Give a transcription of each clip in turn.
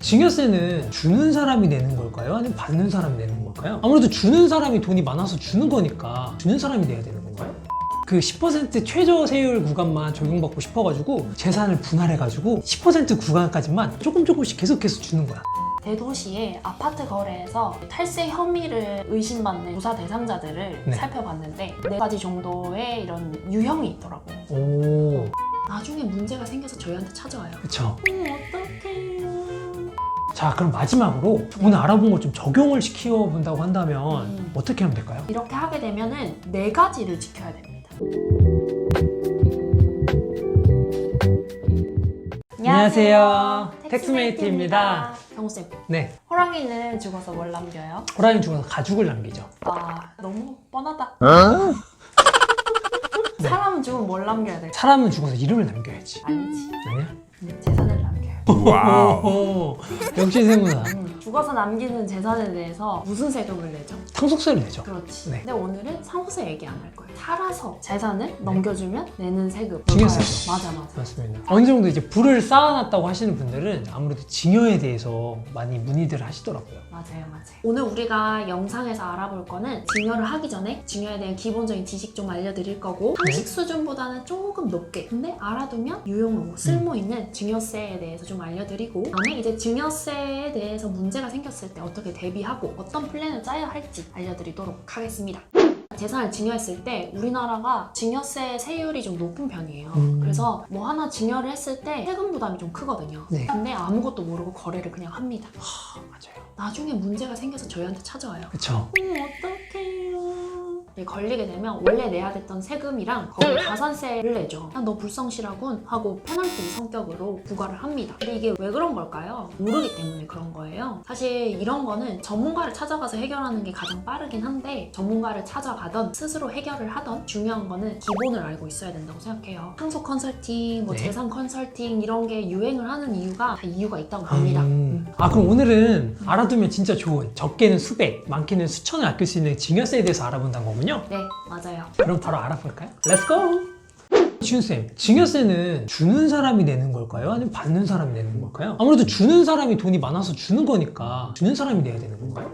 증여세는 주는 사람이 내는 걸까요? 아니면 받는 사람이 내는 걸까요? 아무래도 주는 사람이 돈이 많아서 주는 거니까 주는 사람이 내야 되는 건가요? 그 10% 최저 세율 구간만 적용받고 싶어가지고 재산을 분할해가지고 10% 구간까지만 조금씩 계속해서 주는 거야. 대도시의 아파트 거래에서 탈세 혐의를 의심받는 조사 대상자들을 네. 살펴봤는데 4가지 정도의 이런 유형이 있더라고. 오, 나중에 문제가 생겨서 저희한테 찾아와요. 그쵸. 어떡해요. 자, 그럼 마지막으로 오늘 알아본 거 좀 적용을 시켜본다고 한다면 어떻게 하면 될까요? 이렇게 하게 되면은 4가지를 지켜야 됩니다. 안녕하세요. 텍스메이트입니다. 경호쌤, 네, 호랑이는 죽어서 뭘 남겨요? 호랑이 죽어서 가죽을 남기죠. 아, 너무 뻔하다. 사람은 죽으면 뭘 남겨야 될까? 사람은 죽어서 이름을 남겨야지. 아니지. 아니야? 재산을 남겨요. 와우. 역시 세무사. 죽어서 남기는 재산에 대해서 무슨 세금을 내죠? 상속세를 내죠. 그렇지. 네. 근데 오늘은 상호세 얘기 안 할 거예요. 살아서 재산을 넘겨주면 내는 세금. 증여세죠. 맞아. 맞습니다. 어느 정도 이제 부를 쌓아놨다고 하시는 분들은 아무래도 증여에 대해서 많이 문의들 하시더라고요. 맞아요. 오늘 우리가 영상에서 알아볼 거는 증여를 하기 전에 증여에 대한 기본적인 지식 좀 알려드릴 거고 상식 수준보다는 조금 높게 근데 알아두면 유용하고 쓸모있는 증여세에 대해서 좀 알려드리고 그다음에 이제 증여세에 대해서 문제가 생겼을 때 어떻게 대비하고 어떤 플랜을 짜야 할지 알려드리도록 하겠습니다. 재산을 증여했을 때 우리나라가 증여세 세율이 좀 높은 편이에요. 그래서 뭐 하나 증여를 했을 때 세금 부담이 좀 크거든요. 네. 근데 아무것도 모르고 거래를 그냥 합니다. 맞아요. 나중에 문제가 생겨서 저희한테 찾아와요. 그쵸. 어떡해요. 걸리게 되면 원래 내야 됐던 세금이랑 거기 가산세를 내죠. 너 불성실하군 하고 페널티 성격으로 부과를 합니다. 근데 이게 왜 그런 걸까요? 모르기 때문에 그런 거예요. 사실 이런 거는 전문가를 찾아가서 해결하는 게 가장 빠르긴 한데 전문가를 찾아가던 스스로 해결을 하던 중요한 거는 기본을 알고 있어야 된다고 생각해요. 상속 컨설팅, 네. 재산 컨설팅 이런 게 유행을 하는 이유가 다 이유가 있다고 봅니다. 그럼 오늘은 알아두면 진짜 좋은 적게는 수백, 많게는 수천을 아낄 수 있는 증여세에 대해서 알아본다는 거군요. 네, 맞아요. 그럼 바로 알아볼까요? 렛츠고! 지훈쌤, 증여세는 주는 사람이 내는 걸까요? 아니면 받는 사람이 내는 걸까요? 아무래도 주는 사람이 돈이 많아서 주는 거니까 주는 사람이 내야 되는 건가요?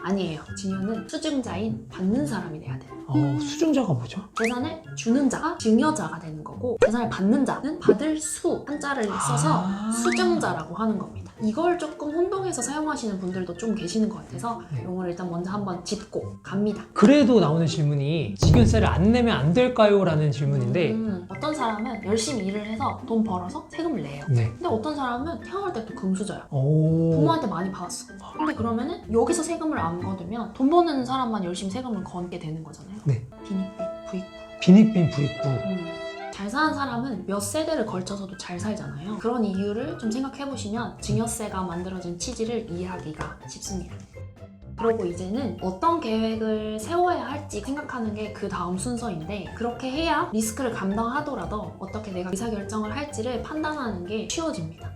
아니에요. 증여는 수증자인 받는 사람이 내야 돼요. 수증자가 뭐죠? 재산을 주는 자가 증여자가 되는 거고 재산을 받는 자는 받을 수 한자를 써서 수증자라고 하는 겁니다. 이걸 조금 혼동해서 사용하시는 분들도 좀 계시는 것 같아서 네. 이걸 일단 먼저 한번 짚고 갑니다. 그래도 나오는 질문이 증여세를 안 내면 안 될까요? 라는 질문인데 어떤 사람은 열심히 일을 해서 돈 벌어서 세금을 내요. 네. 근데 어떤 사람은 태어날 때부터 금수저야. 오... 부모한테 많이 받았어. 근데 그러면은 여기서 세금을 안 거두면 돈 버는 사람만 열심히 세금을 거게 되는 거잖아요. 네. 빈익빈 부익부. 빈익빈 부익부. 잘 사는 사람은 몇 세대를 걸쳐서도 잘 살잖아요. 그런 이유를 좀 생각해보시면 증여세가 만들어진 취지를 이해하기가 쉽습니다. 그리고 이제는 어떤 계획을 세워야 할지 생각하는 게 그 다음 순서인데 그렇게 해야 리스크를 감당하더라도 어떻게 내가 의사결정을 할지를 판단하는 게 쉬워집니다.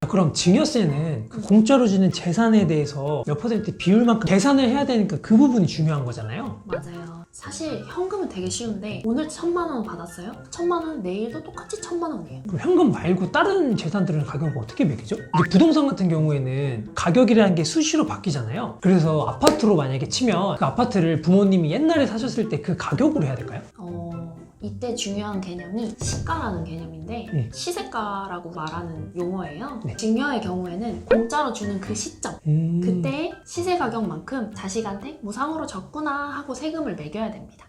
그럼 증여세는 그 공짜로 주는 재산에 대해서 몇 퍼센트 비율만큼 계산을 해야 되니까 그 부분이 중요한 거잖아요. 맞아요. 사실 현금은 되게 쉬운데 오늘 1,000만 원 받았어요? 1,000만 원 내일도 똑같이 1,000만 원이에요. 그럼 현금 말고 다른 재산들은 가격을 어떻게 매기죠? 이제 부동산 같은 경우에는 가격이라는 게 수시로 바뀌잖아요. 그래서 아파트로 만약에 치면 그 아파트를 부모님이 옛날에 사셨을 때 그 가격으로 해야 될까요? 이때 중요한 개념이 시가라는 개념인데 시세가라고 말하는 용어예요. 네. 증여의 경우에는 공짜로 주는 그 시점 그때의 시세 가격만큼 자식한테 무상으로 줬구나 하고 세금을 매겨야 됩니다.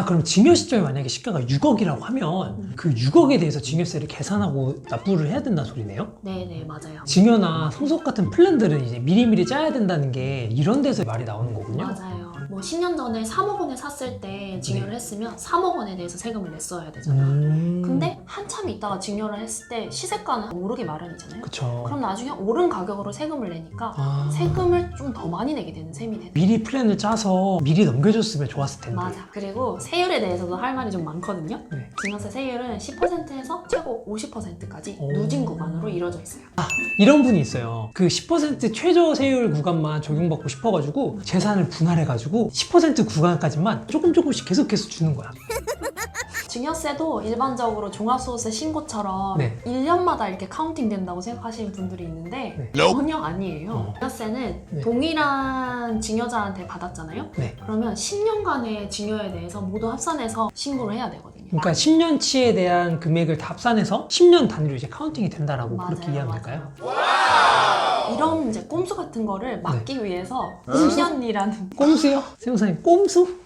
그럼 증여 시점에 만약에 시가가 6억이라고 하면 그 6억에 대해서 증여세를 계산하고 납부를 해야 된다는 소리네요? 네네, 맞아요. 증여나 상속 같은 플랜들은 이제 미리미리 짜야 된다는 게 이런 데서 말이 나오는 거군요. 맞아요. 뭐 10년 전에 3억 원에 샀을 때 증여를 했으면 3억 원에 대해서 세금을 냈어야 되잖아요. 근데 한참 있다가 증여를 했을 때 시세가는 오르기 마련이잖아요. 그쵸. 그럼 나중에 오른 가격으로 세금을 내니까 세금을 좀 더 많이 내게 되는 셈이 되는 미리 플랜을 짜서 미리 넘겨줬으면 좋았을 텐데. 맞아. 그리고 세율에 대해서도 할 말이 좀 많거든요. 네. 증여세 세율은 10%에서 최고 50%까지 오. 누진 구간으로 이루어져 있어요. 이런 분이 있어요. 그 10% 최저 세율 구간만 적용받고 싶어가지고 재산을 분할해가지고 10% 구간까지만 조금씩 계속해서 주는 거야. 증여세도 일반적으로 종합소득세 신고처럼 네. 1년마다 이렇게 카운팅 된다고 생각하시는 분들이 있는데 네. 전혀 아니에요. 증여세는 네. 동일한 증여자한테 받았잖아요. 네. 그러면 10년간의 증여에 대해서 모두 합산해서 신고를 해야 되거든요. 그러니까 10년치에 대한 금액을 다 합산해서 10년 단위로 이제 카운팅이 된다라고 맞아요, 그렇게 이해하면 될까요? 이런 이제 꼼수 같은 거를 막기 위해서 10년이라는 꼼수요? 세무사님 꼼수?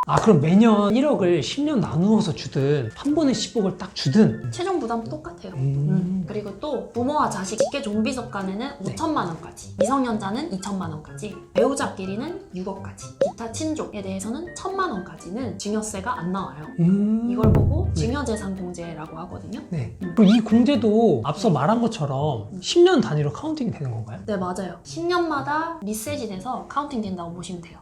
아 그럼 매년 1억을 10년 나누어서 주든 한 번에 10억을 딱 주든 최종 부담 똑같아요. 그리고 또 부모와 자식 직계 좀비속 간에는 네. 5천만 원까지, 미성년자는 2천만 원까지, 배우자끼리는 6억까지, 기타 친족에 대해서는 1천만 원까지는 증여세가 안 나와요. 이걸 보고 네. 증여재산공제라고 하거든요. 네. 그럼 이 공제도 앞서 말한 것처럼 10년 단위로 카운팅이 되는 건가요? 네, 맞아요. 10년마다 리셋이 돼서 카운팅 된다고 보시면 돼요.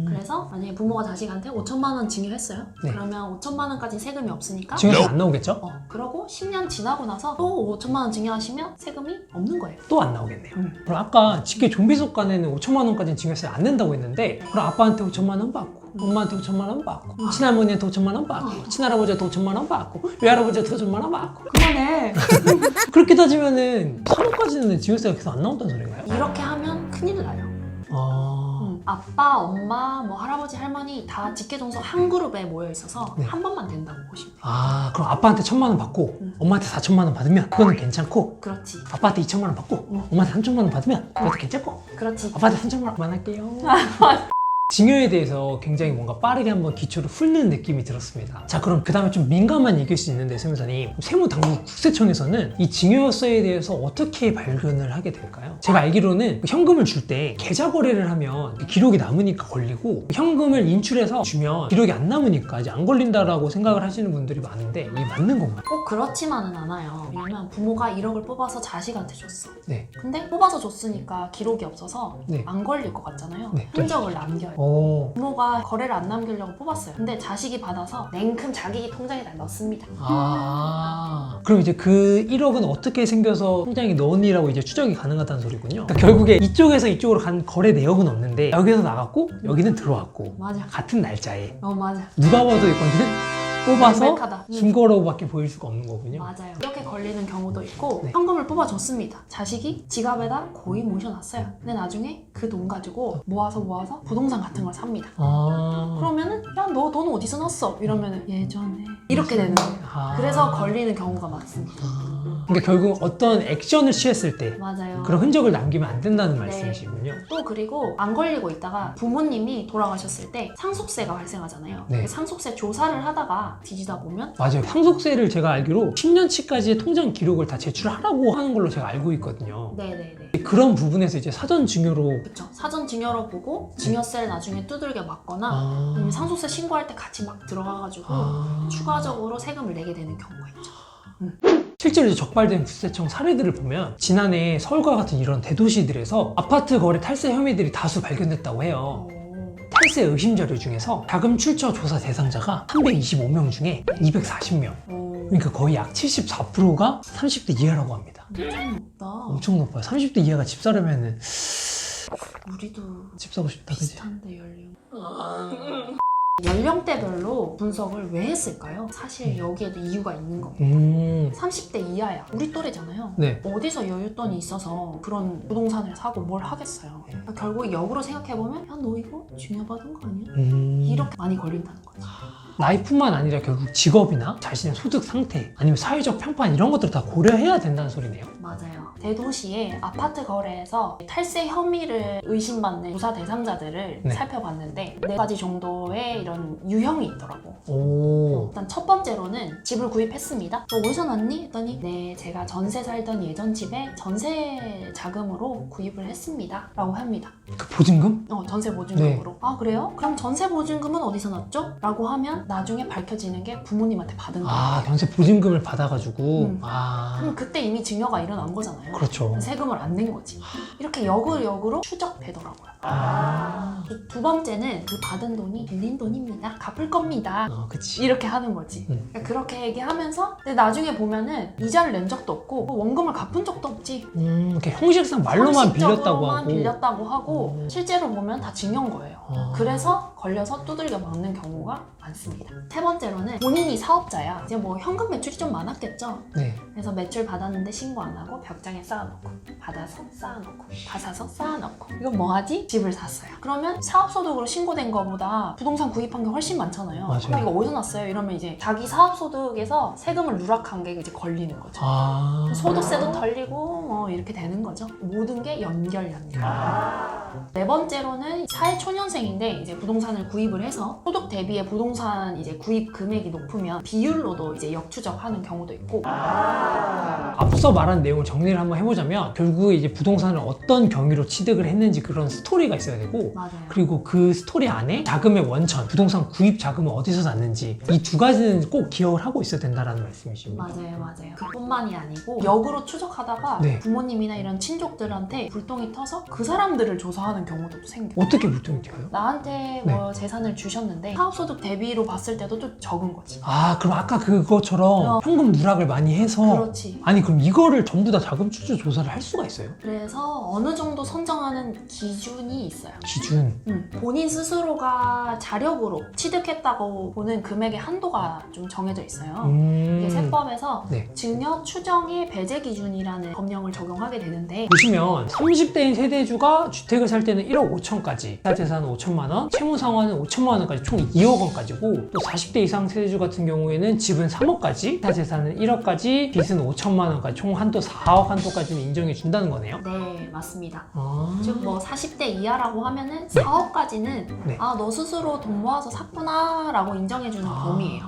그래서 만약에 부모가 자식한테 5천만 원 증여했어요. 네. 그러면 5천만 원까지 세금이 없으니까 증여세 안 나오겠죠? 그러고 10년 지나고 나서 또 5천만 원 증여하시면 세금이 없는 거예요. 또 안 나오겠네요. 그럼 아까 직계 좀비속 간에는 5천만 원까지는 증여세 안 낸다고 했는데 그럼 아빠한테 5천만 원 받고 엄마한테 5천만 원 받고 친할머니한테 5천만 원 받고 친할아버지한테 5천만 원 받고 외할아버지한테 5천만 원 받고 그만해. 그렇게 따지면은 3억까지는 증여세가 계속 안 나온다는 소린가요? 이렇게 하면 큰일 나요. 아빠, 엄마, 뭐 할아버지, 할머니 다 직계종속 한 그룹에 모여 있어서 네. 한 번만 된다고 보시면 돼요. 아 그럼 아빠한테 1천만 원 받고 엄마한테 4천만 원 받으면 그거는 괜찮고 그렇지. 아빠한테 2천만 원 받고 엄마한테 3천만 원 받으면 그것도 괜찮고 그렇지. 아빠한테 3천만 원 그만할게요. 증여에 대해서 굉장히 뭔가 빠르게 한번 기초를 훑는 느낌이 들었습니다. 자 그럼 그 다음에 좀 민감한 얘기일 수 있는데 세무사님, 세무당국 국세청에서는 이 증여세에 대해서 어떻게 발견을 하게 될까요? 제가 알기로는 현금을 줄 때 계좌 거래를 하면 기록이 남으니까 걸리고 현금을 인출해서 주면 기록이 안 남으니까 이제 안 걸린다라고 생각을 하시는 분들이 많은데 이게 맞는 건가요? 꼭 그렇지만은 않아요. 왜냐면 부모가 1억을 뽑아서 자식한테 줬어. 네. 근데 뽑아서 줬으니까 기록이 없어서 네. 안 걸릴 것 같잖아요. 네. 흔적을 남겨요. 부모가 거래를 안 남기려고 뽑았어요. 근데 자식이 받아서 냉큼 자기 통장에다 넣습니다. 아, 그럼 이제 그 1억은 어떻게 생겨서 통장에 넣었니라고 이제 추적이 가능하다는 소리군요. 그러니까 결국에 이쪽에서 이쪽으로 간 거래 내역은 없는데 여기서 나갔고 여기는 들어왔고 맞아. 같은 날짜에 맞아. 누가 봐도 이거는 뽑아서 명백하다. 증거로밖에 보일 수가 없는 거군요. 맞아요. 이렇게 걸리는 경우도 있고 네. 현금을 뽑아줬습니다. 자식이 지갑에다 고이 모셔놨어요. 근데 나중에 그 돈 가지고 모아서 부동산 같은 걸 삽니다. 아, 그러면은 야 너 돈 어디서 넣었어? 이러면은 예전에 이렇게 되는 거예요. 아. 그래서 걸리는 경우가 많습니다. 그러니까 결국 어떤 액션을 취했을 때 맞아요. 그런 흔적을 남기면 안 된다는 말씀이시군요. 또 그리고 안 걸리고 있다가 부모님이 돌아가셨을 때 상속세가 발생하잖아요. 네. 그 상속세 조사를 하다가 뒤지다 보면 맞아요. 상속세를 제가 알기로 10년치까지의 통장 기록을 다 제출하라고 하는 걸로 제가 알고 있거든요. 네네네. 그런 부분에서 이제 사전 증여로 그쵸. 사전 증여로 보고 증여세를 나중에 두들겨 맞거나 아. 아니면 상속세 신고할 때 같이 막 들어가가지고 아. 추가적으로 세금을 내게 되는 경우가 있죠. 실제로 이제 적발된 국세청 사례들을 보면 지난해 서울과 같은 이런 대도시들에서 아파트 거래 탈세 혐의들이 다수 발견됐다고 해요. 탈세 의심 자료 중에서 자금 출처 조사 대상자가 325명 중에 240명. 그러니까 거의 약 74%가 30대 이하라고 합니다. 엄청 높다. 엄청 높아요. 30대 이하가 집 사려면은 우리도 집 사고 싶다, 그지? 비슷한데 연령대별로 분석을 왜 했을까요? 사실 여기에도 이유가 있는 겁니다. 30대 이하야. 우리 또래잖아요. 네. 어디서 여윳돈이 있어서 그런 부동산을 사고 뭘 하겠어요. 그러니까 결국 역으로 생각해보면 야 너 이거 증여받은 거 아니야? 이렇게 많이 걸린다는 거지. 나이뿐만 아니라 결국 직업이나 자신의 소득 상태 아니면 사회적 평판 이런 것들을 다 고려해야 된다는 소리네요. 맞아요. 대도시의 아파트 거래에서 탈세 혐의를 의심받는 조사 대상자들을 네. 살펴봤는데 4가지 정도의 이런 유형이 있더라고. 오. 일단 첫 번째로는 집을 구입했습니다. 너 어디서 났니? 했더니 네, 제가 전세 살던 예전 집에 전세 자금으로 구입을 했습니다. 라고 합니다. 그 보증금? 전세 보증금으로. 아 그래요? 그럼 전세 보증금은 어디서 났죠? 라고 하면 나중에 밝혀지는 게 부모님한테 받은 거예요. 아, 전세 보증금을 받아가지고. 아. 그럼 그때 이미 증여가 일어난 거잖아요. 그렇죠. 세금을 안 낸 거지. 이렇게 역으로 추적되더라고요. 아. 두 번째는 그 받은 돈이 빌린 돈입니다. 갚을 겁니다. 그치. 이렇게 하는 거지. 그러니까 그렇게 얘기하면서 근데 나중에 보면은 이자를 낸 적도 없고 원금을 갚은 적도 없지. 이렇게 형식상 말로만 빌렸다고 하고. 빌렸다고 하고 실제로 보면 다 증여인 거예요. 그래서 걸려서 두들겨 맞는 경우가 많습니다. 맞습니다. 세 번째로는 본인이 사업자야. 이제 뭐 현금 매출이 좀 많았겠죠. 네. 그래서 매출 받았는데 신고 안 하고 벽장에 쌓아놓고 받아서 쌓아놓고 받아서 쌓아놓고 이건 뭐하지? 집을 샀어요. 그러면 사업소득으로 신고된 거보다 부동산 구입한 게 훨씬 많잖아요. 맞아요. 그럼 이거 어디서 났어요? 이러면 이제 자기 사업소득에서 세금을 누락한 게 이제 걸리는 거죠. 아. 소득세도 털리고 뭐 이렇게 되는 거죠. 모든 게 연결. 네 번째로는 사회초년생인데 이제 부동산을 구입을 해서 소득 대비의 부동산 이제 구입 금액이 높으면 비율로도 이제 역추적하는 경우도 있고. 앞서 말한 내용을 정리를 한번 해보자면 결국 이제 부동산을 어떤 경위로 취득을 했는지 그런 스토리가 있어야 되고 맞아요. 그리고 그 스토리 안에 자금의 원천, 부동산 구입 자금은 어디서 났는지 이 두 가지는 꼭 기억을 하고 있어야 된다는 말씀이십니다. 맞아요. 그뿐만이 아니고 역으로 추적하다가 네. 부모님이나 이런 친족들한테 불똥이 터서 그 사람들을 조사하는 경우도 생겨요. 어떻게 불통이 튀어요? 나한테 뭐 재산을 주셨는데 사업소득 대비로 봤을 때도 좀 적은 거지. 아, 그럼 아까 그것처럼 현금 누락을 많이 해서 그렇지. 아니 그럼 이거를 전부 다 자금 출처 조사를 할 수가 있어요? 그래서 어느 정도 선정하는 기준이 있어요. 기준. 본인 스스로가 자력으로 취득했다고 보는 금액의 한도가 좀 정해져 있어요. 이게 세법에서 네. 증여 추정의 배제 기준이라는 법령을 적용하게 되는데 보시면 30대인 세대주가 주택을 살 때는 1억 5천까지, 자산은 5천만 원, 채무 상환은 5천만 원까지 총 2억 원까지고 또 40대 이상 세대주 같은 경우에는 집은 3억까지, 자산은 1억까지, 빚은 5천만 원까지 총 한도 4억 한도까지는 인정해 준다는 거네요. 네, 맞습니다. 아. 즉 뭐 40대 이하라고 하면은 4억까지는 네. 아, 너 스스로 돈 모아서 샀구나 라고 인정해주는 범위예요.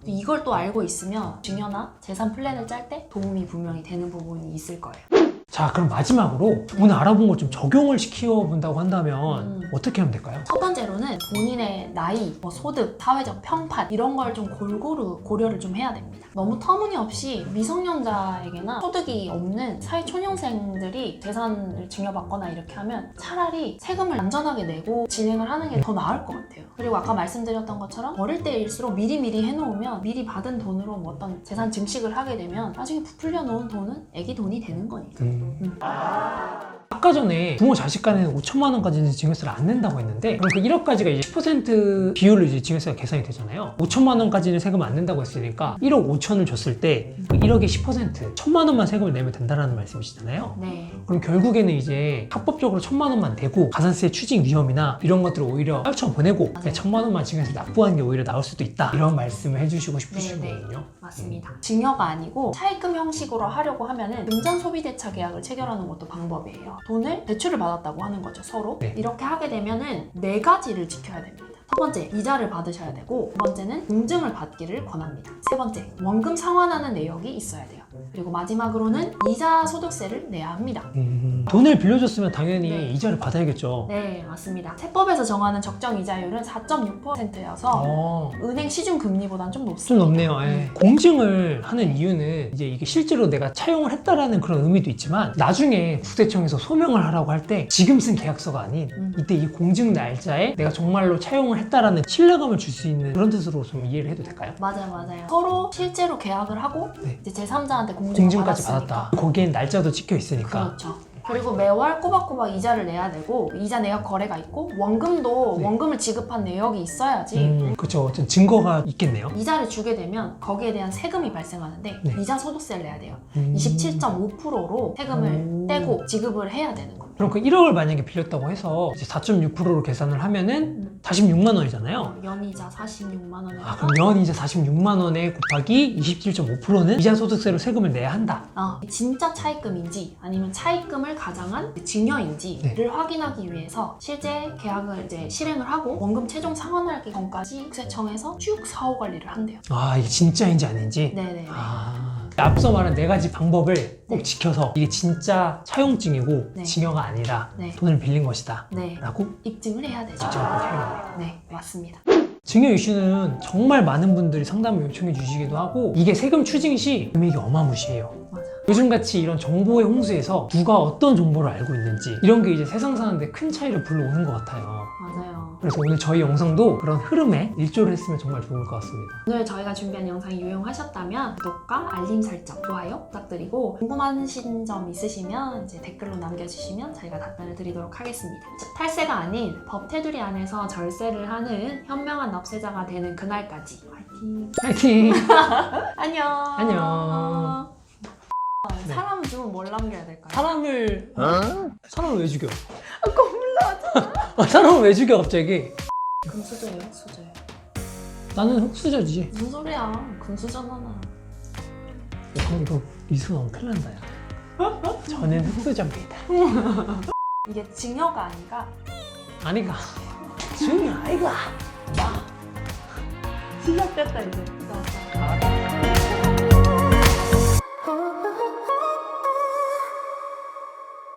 이걸 또 알고 있으면 증여나 재산 플랜을 짤 때 도움이 분명히 되는 부분이 있을 거예요. 자, 그럼 마지막으로 오늘 알아본 걸 좀 적용을 시켜 본다고 한다면 어떻게 하면 될까요? 첫 번째로는 본인의 나이, 뭐 소득, 사회적 평판 이런 걸 좀 골고루 고려를 좀 해야 됩니다. 너무 터무니없이 미성년자에게나 소득이 없는 사회초년생들이 재산을 증여받거나 이렇게 하면 차라리 세금을 안전하게 내고 진행을 하는 게 더 나을 것 같아요. 그리고 아까 말씀드렸던 것처럼 어릴 때일수록 미리미리 해놓으면 미리 받은 돈으로 뭐 어떤 재산 증식을 하게 되면 나중에 부풀려 놓은 돈은 애기 돈이 되는 거니까. 아까 전에 부모 자식 간에는 5천만 원까지는 증여세를 안 낸다고 했는데 그럼 그 1억까지가 이제 10% 비율로 이제 증여세가 계산이 되잖아요. 5천만 원까지는 세금 안 낸다고 했으니까 1억 5천을 줬을 때 그 1억의 10% 1천만 원만 세금을 내면 된다는 말씀이시잖아요. 네. 그럼 결국에는 이제 합법적으로 1천만 원만 내고 가산세 추징 위험이나 이런 것들을 오히려 떨쳐 보내고 그냥 1천만 원만 증여세 납부하는 게 오히려 나을 수도 있다. 이런 말씀을 해주시고 싶으시거든요. 맞습니다. 증여가 아니고 차입금 형식으로 하려고 하면은 금전 소비대차 계약을 체결하는 것도 방법이에요. 돈을 대출을 받았다고 하는 거죠, 서로. 네. 이렇게 하게 되면은 4가지를 지켜야 됩니다. 첫 번째, 이자를 받으셔야 되고, 두 번째는 공증을 받기를 권합니다. 세 번째, 원금 상환하는 내역이 있어야 돼요. 그리고 마지막으로는 이자 소득세를 내야 합니다. 돈을 빌려줬으면 당연히 네. 이자를 받아야겠죠. 네, 맞습니다. 세법에서 정하는 적정 이자율은 4.6%여서 은행 시중 금리보다는 좀 좀 높습니다. 높네요. 예. 공증을 하는 이유는 이제 이게 실제로 내가 차용을 했다라는 그런 의미도 있지만 나중에 국세청에서 소명을 하라고 할 때 지금 쓴 계약서가 아닌 이때 이 공증 날짜에 내가 정말로 차용을 했다라는 신뢰감을 줄 수 있는 그런 뜻으로 좀 이해를 해도 될까요? 맞아요. 서로 실제로 계약을 하고 네. 이제 제3자한테 공증까지 받았으니까. 받았다. 거기엔 날짜도 찍혀 있으니까. 그렇죠. 그리고 매월 꼬박꼬박 이자를 내야 되고 이자 내역 거래가 있고 원금도 네. 원금을 지급한 내역이 있어야지 그렇죠. 어떤 증거가 있겠네요. 이자를 주게 되면 거기에 대한 세금이 발생하는데 네. 이자 소득세를 내야 돼요. 27.5%로 세금을 떼고 지급을 해야 되는 겁니다. 그럼 그 1억을 만약에 빌렸다고 해서 이제 4.6%로 계산을 하면은 46만 원이잖아요. 연이자 46만 원에 아, 그럼 연이자 46만 원에 곱하기 27.5%는 이자 소득세로 세금을 내야 한다. 진짜 차입금인지 아니면 차입금을 가장한 증여인지를 네. 확인하기 위해서 실제 계약을 이제 실행을 하고 원금 최종 상환하기 전까지 국세청에서 쭉 사후 관리를 한대요. 아, 이게 진짜인지 아닌지. 네네네. 앞서 말한 4가지 방법을 꼭 네. 지켜서 이게 진짜 차용증이고 네. 증여가 아니라 네. 돈을 빌린 것이다 네. 라고 입증을 해야 되죠. 입증을 꼭 해야겠네요. 네, 맞습니다. 증여 이슈는 정말 많은 분들이 상담을 요청해 주시기도 하고 이게 세금 추징 시 금액이 어마무시해요. 맞아. 요즘같이 이런 정보의 홍수에서 누가 어떤 정보를 알고 있는지 이런 게 이제 세상 사는데 큰 차이를 불러오는 것 같아요. 맞아요. 그래서 오늘 저희 영상도 그런 흐름에 일조를 했으면 정말 좋을 것 같습니다. 오늘 저희가 준비한 영상이 유용하셨다면 구독과 알림 설정, 좋아요 부탁드리고 궁금하신 점 있으시면 이제 댓글로 남겨주시면 저희가 답변을 드리도록 하겠습니다. 탈세가 아닌 법 테두리 안에서 절세를 하는 현명한 납세자가 되는 그날까지 화이팅! 파이팅! 안녕! 안녕. 네. 사람은 좀 뭘 남겨야 될까요? 사람을 왜 죽여? 사람을 왜 죽여 갑자기? 금수저예요, 흑수저예요. 나는 흑수저지. 무슨 소리야? 금수저잖아. 이거 리스크 나오면 큰일 난다 야. 저는 흑수저입니다. 이게 증여가 아니가 아니가. 중요 아이가. 시작됐다 이제.